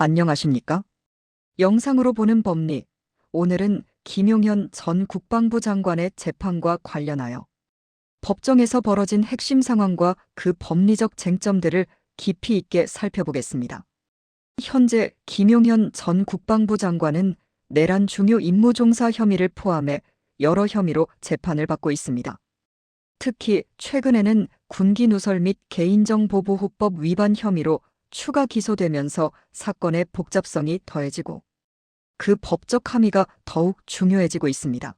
안녕하십니까? 영상으로 보는 법리. 오늘은 김용현 전 국방부 장관의 재판과 관련하여 법정에서 벌어진 핵심 상황과 그 법리적 쟁점들을 깊이 있게 살펴보겠습니다. 현재 김용현 전 국방부 장관은 내란 중요 임무 종사 혐의를 포함해 여러 혐의로 재판을 받고 있습니다. 특히 최근에는 군기 누설 및 개인정보보호법 위반 혐의로 추가 기소되면서 사건의 복잡성이 더해지고 그 법적 함의가 더욱 중요해지고 있습니다.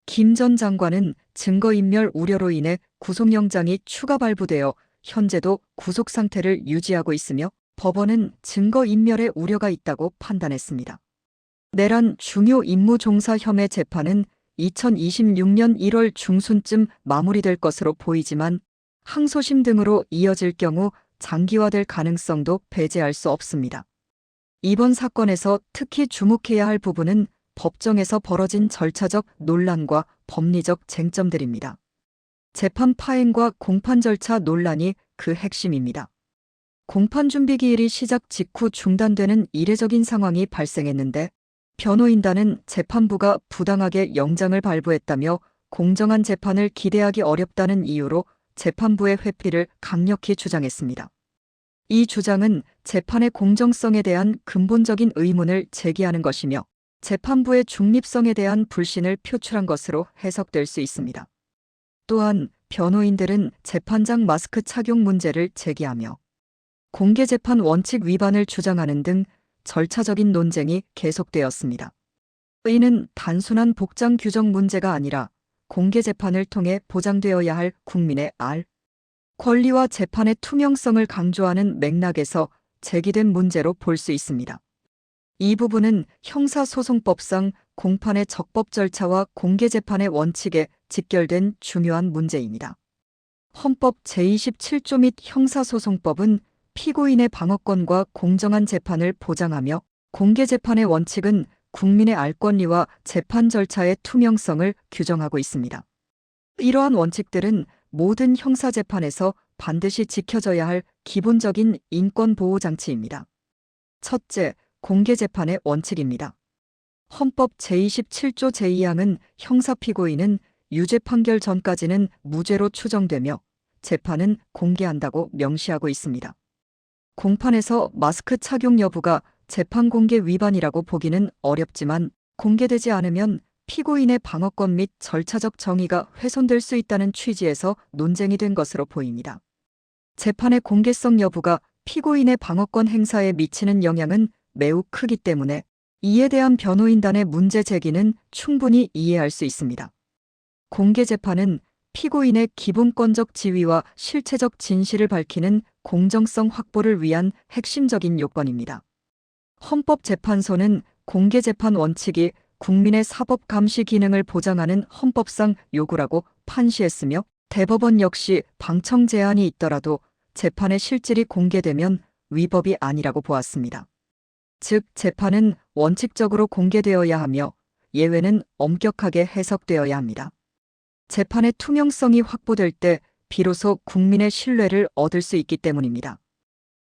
김 전 장관은 증거인멸 우려로 인해 구속영장이 추가 발부되어 현재도 구속 상태를 유지하고 있으며 법원은 증거인멸의 우려가 있다고 판단했습니다. 내란 중요 임무 종사 혐의 재판은 2026년 1월 중순쯤 마무리될 것으로 보이지만 항소심 등으로 이어질 경우 장기화될 가능성도 배제할 수 없습니다. 이번 사건에서 특히 주목해야 할 부분은 법정에서 벌어진 절차적 논란과 법리적 쟁점들입니다. 재판 파행과 공판 절차 논란이 그 핵심입니다. 공판 준비 기일이 시작 직후 중단되는 이례적인 상황이 발생했는데 변호인단은 재판부가 부당하게 영장을 발부했다며 공정한 재판을 기대하기 어렵다는 이유로 재판부의 회피를 강력히 주장했습니다. 이 주장은 재판의 공정성에 대한 근본적인 의문을 제기하는 것이며 재판부의 중립성에 대한 불신을 표출한 것으로 해석될 수 있습니다. 또한 변호인들은 재판장 마스크 착용 문제를 제기하며 공개재판 원칙 위반을 주장하는 등 절차적인 논쟁이 계속되었습니다. 이는 단순한 복장 규정 문제가 아니라 공개재판을 통해 보장되어야 할 국민의 권리와 재판의 투명성을 강조하는 맥락에서 제기된 문제로 볼 수 있습니다. 이 부분은 형사소송법상 공판의 적법 절차와 공개재판의 원칙에 직결된 중요한 문제입니다. 헌법 제27조 및 형사소송법은 피고인의 방어권과 공정한 재판을 보장하며 공개재판의 원칙은 국민의 알 권리와 재판 절차의 투명성을 규정하고 있습니다. 이러한 원칙들은 모든 형사재판에서 반드시 지켜져야 할 기본적인 인권보호 장치입니다. 첫째, 공개재판의 원칙입니다. 헌법 제27조 제2항은 형사피고인은 유죄 판결 전까지는 무죄로 추정되며 재판은 공개한다고 명시하고 있습니다. 공판에서 마스크 착용 여부가 재판 공개 위반이라고 보기는 어렵지만 공개되지 않으면 피고인의 방어권 및 절차적 정의가 훼손될 수 있다는 취지에서 논쟁이 된 것으로 보입니다. 재판의 공개성 여부가 피고인의 방어권 행사에 미치는 영향은 매우 크기 때문에 이에 대한 변호인단의 문제 제기는 충분히 이해할 수 있습니다. 공개 재판은 피고인의 기본권적 지위와 실체적 진실을 밝히는 공정성 확보를 위한 핵심적인 요건입니다. 헌법재판소는 공개재판 원칙이 국민의 사법 감시 기능을 보장하는 헌법상 요구라고 판시했으며 대법원 역시 방청 제한이 있더라도 재판의 실질이 공개되면 위법이 아니라고 보았습니다. 즉, 재판은 원칙적으로 공개되어야 하며 예외는 엄격하게 해석되어야 합니다. 재판의 투명성이 확보될 때 비로소 국민의 신뢰를 얻을 수 있기 때문입니다.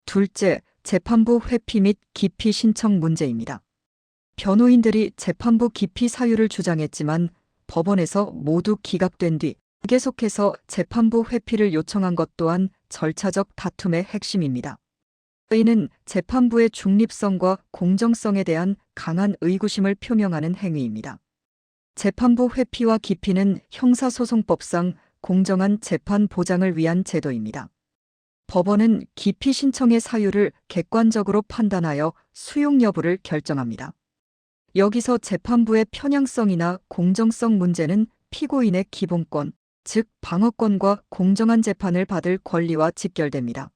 둘째, 재판부 회피 및 기피 신청 문제입니다. 변호인들이 재판부 기피 사유를 주장했지만 법원에서 모두 기각된 뒤 계속해서 재판부 회피를 요청한 것 또한 절차적 다툼의 핵심입니다. 이는 재판부의 중립성과 공정성에 대한 강한 의구심을 표명하는 행위입니다. 재판부 회피와 기피는 형사소송법상 공정한 재판 보장을 위한 제도입니다. 법원은 기피 신청의 사유를 객관적으로 판단하여 수용 여부를 결정합니다. 여기서 재판부의 편향성이나 공정성 문제는 피고인의 기본권, 즉 방어권과 공정한 재판을 받을 권리와 직결됩니다.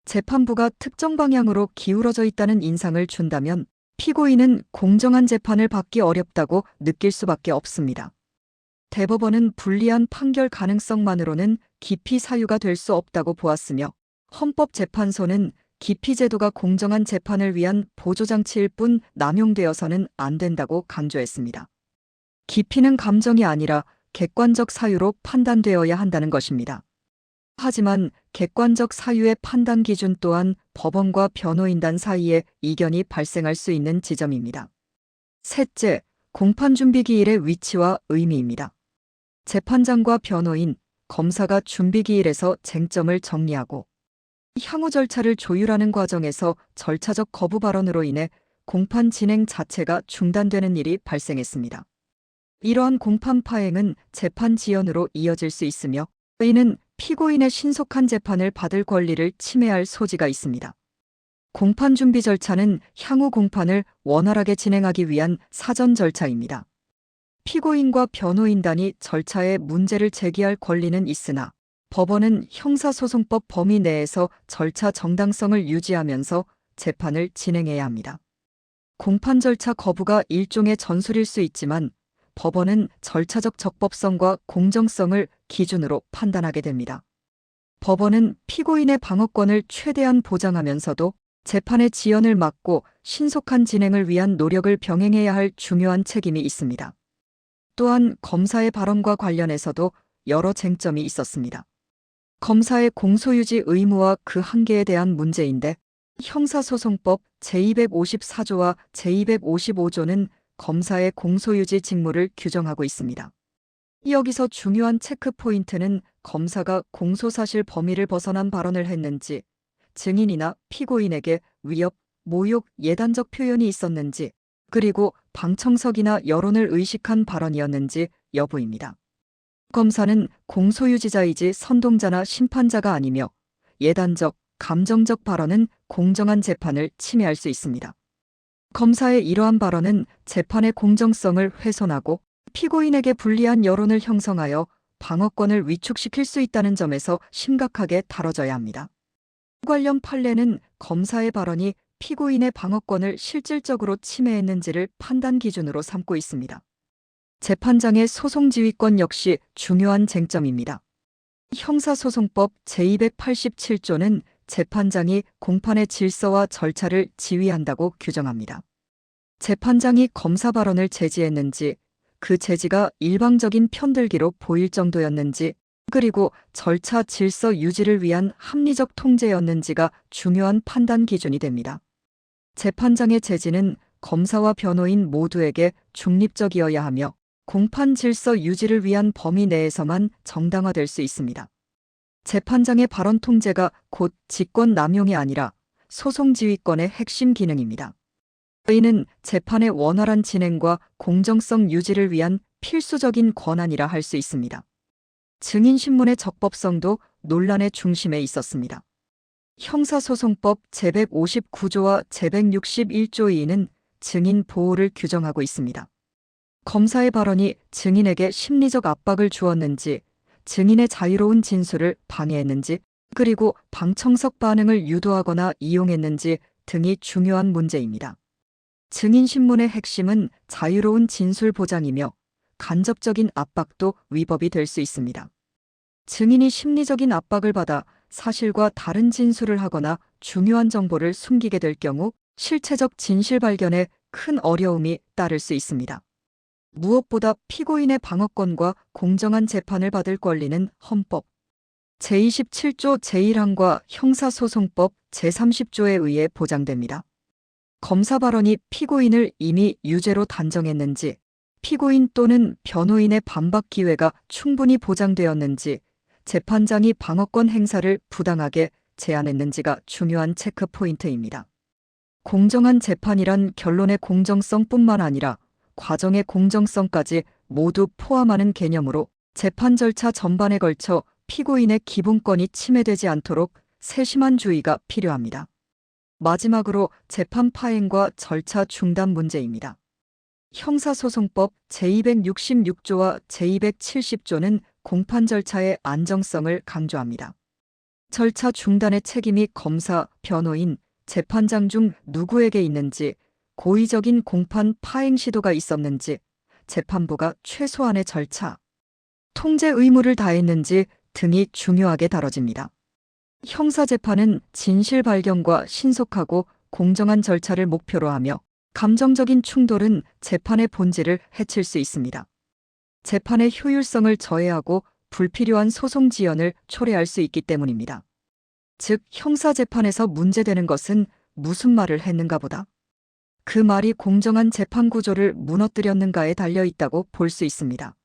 재판부가 특정 방향으로 기울어져 있다는 인상을 준다면 피고인은 공정한 재판을 받기 어렵다고 느낄 수밖에 없습니다. 대법원은 불리한 판결 가능성만으로는 기피 사유가 될 수 없다고 보았으며 헌법재판소는 기피 제도가 공정한 재판을 위한 보조장치일 뿐 남용되어서는 안 된다고 강조했습니다. 기피는 감정이 아니라 객관적 사유로 판단되어야 한다는 것입니다. 하지만 객관적 사유의 판단 기준 또한 법원과 변호인단 사이에 이견이 발생할 수 있는 지점입니다. 셋째, 공판 준비 기일의 위치와 의미입니다. 재판장과 변호인, 검사가 준비 기일에서 쟁점을 정리하고 향후 절차를 조율하는 과정에서 절차적 거부 발언으로 인해 공판 진행 자체가 중단되는 일이 발생했습니다. 이러한 공판 파행은 재판 지연으로 이어질 수 있으며 이는 피고인의 신속한 재판을 받을 권리를 침해할 소지가 있습니다. 공판 준비 절차는 향후 공판을 원활하게 진행하기 위한 사전 절차입니다. 피고인과 변호인단이 절차에 문제를 제기할 권리는 있으나 법원은 형사소송법 범위 내에서 절차 정당성을 유지하면서 재판을 진행해야 합니다. 공판 절차 거부가 일종의 전술일 수 있지만 법원은 절차적 적법성과 공정성을 기준으로 판단하게 됩니다. 법원은 피고인의 방어권을 최대한 보장하면서도 재판의 지연을 막고 신속한 진행을 위한 노력을 병행해야 할 중요한 책임이 있습니다. 또한 검사의 발언과 관련해서도 여러 쟁점이 있었습니다. 검사의 공소유지 의무와 그 한계에 대한 문제인데 형사소송법 제254조와 제255조는 검사의 공소유지 직무를 규정하고 있습니다. 여기서 중요한 체크 포인트는 검사가 공소사실 범위를 벗어난 발언을 했는지, 증인이나 피고인에게 위협, 모욕, 예단적 표현이 있었는지, 그리고 방청석이나 여론을 의식한 발언이었는지 여부입니다. 검사는 공소유지자이지 선동자나 심판자가 아니며 예단적, 감정적 발언은 공정한 재판을 침해할 수 있습니다. 검사의 이러한 발언은 재판의 공정성을 훼손하고 피고인에게 불리한 여론을 형성하여 방어권을 위축시킬 수 있다는 점에서 심각하게 다뤄져야 합니다. 관련 판례는 검사의 발언이 피고인의 방어권을 실질적으로 침해했는지를 판단 기준으로 삼고 있습니다. 재판장의 소송지휘권 역시 중요한 쟁점입니다. 형사소송법 제287조는 재판장이 공판의 질서와 절차를 지휘한다고 규정합니다. 재판장이 검사 발언을 제지했는지, 그 제지가 일방적인 편들기로 보일 정도였는지, 그리고 절차 질서 유지를 위한 합리적 통제였는지가 중요한 판단 기준이 됩니다. 재판장의 제지는 검사와 변호인 모두에게 중립적이어야 하며 공판 질서 유지를 위한 범위 내에서만 정당화될 수 있습니다. 재판장의 발언 통제가 곧 직권 남용이 아니라 소송 지휘권의 핵심 기능입니다. 이는 재판의 원활한 진행과 공정성 유지를 위한 필수적인 권한이라 할 수 있습니다. 증인신문의 적법성도 논란의 중심에 있었습니다. 형사소송법 제159조와 제161조 2는 증인 보호를 규정하고 있습니다. 검사의 발언이 증인에게 심리적 압박을 주었는지, 증인의 자유로운 진술을 방해했는지, 그리고 방청석 반응을 유도하거나 이용했는지 등이 중요한 문제입니다. 증인신문의 핵심은 자유로운 진술 보장이며 간접적인 압박도 위법이 될 수 있습니다. 증인이 심리적인 압박을 받아 사실과 다른 진술을 하거나 중요한 정보를 숨기게 될 경우 실체적 진실 발견에 큰 어려움이 따를 수 있습니다. 무엇보다 피고인의 방어권과 공정한 재판을 받을 권리는 헌법 제27조 제1항과 형사소송법 제30조에 의해 보장됩니다. 검사 발언이 피고인을 이미 유죄로 단정했는지, 피고인 또는 변호인의 반박 기회가 충분히 보장되었는지, 재판장이 방어권 행사를 부당하게 제한했는지가 중요한 체크 포인트입니다. 공정한 재판이란 결론의 공정성뿐만 아니라 과정의 공정성까지 모두 포함하는 개념으로 재판 절차 전반에 걸쳐 피고인의 기본권이 침해되지 않도록 세심한 주의가 필요합니다. 마지막으로 재판 파행과 절차 중단 문제입니다. 형사소송법 제266조와 제270조는 공판 절차의 안정성을 강조합니다. 절차 중단의 책임이 검사, 변호인, 재판장 중 누구에게 있는지, 고의적인 공판 파행 시도가 있었는지, 재판부가 최소한의 절차, 통제 의무를 다했는지 등이 중요하게 다뤄집니다. 형사재판은 진실 발견과 신속하고 공정한 절차를 목표로 하며 감정적인 충돌은 재판의 본질을 해칠 수 있습니다. 재판의 효율성을 저해하고 불필요한 소송 지연을 초래할 수 있기 때문입니다. 즉 형사재판에서 문제되는 것은 무슨 말을 했는가 보다. 그 말이 공정한 재판 구조를 무너뜨렸는가에 달려 있다고 볼 수 있습니다.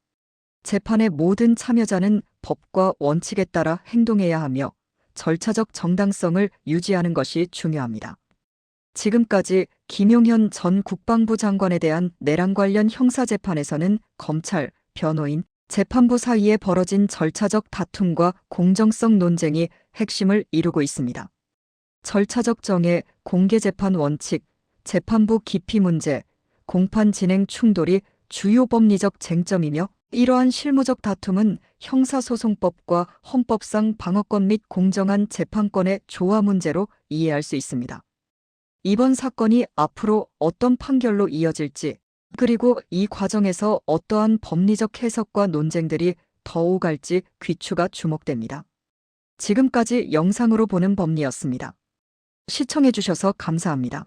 재판의 모든 참여자는 법과 원칙에 따라 행동해야 하며 절차적 정당성을 유지하는 것이 중요합니다. 지금까지 김용현 전 국방부 장관에 대한 내란 관련 형사재판에서는 검찰, 변호인, 재판부 사이에 벌어진 절차적 다툼과 공정성 논쟁이 핵심을 이루고 있습니다. 절차적 정해, 공개재판 원칙, 재판부 기피 문제, 공판 진행 충돌이 주요 법리적 쟁점이며 이러한 실무적 다툼은 형사소송법과 헌법상 방어권 및 공정한 재판권의 조화 문제로 이해할 수 있습니다. 이번 사건이 앞으로 어떤 판결로 이어질지, 그리고 이 과정에서 어떠한 법리적 해석과 논쟁들이 더 오갈지 귀추가 주목됩니다. 지금까지 영상으로 보는 법리였습니다. 시청해주셔서 감사합니다.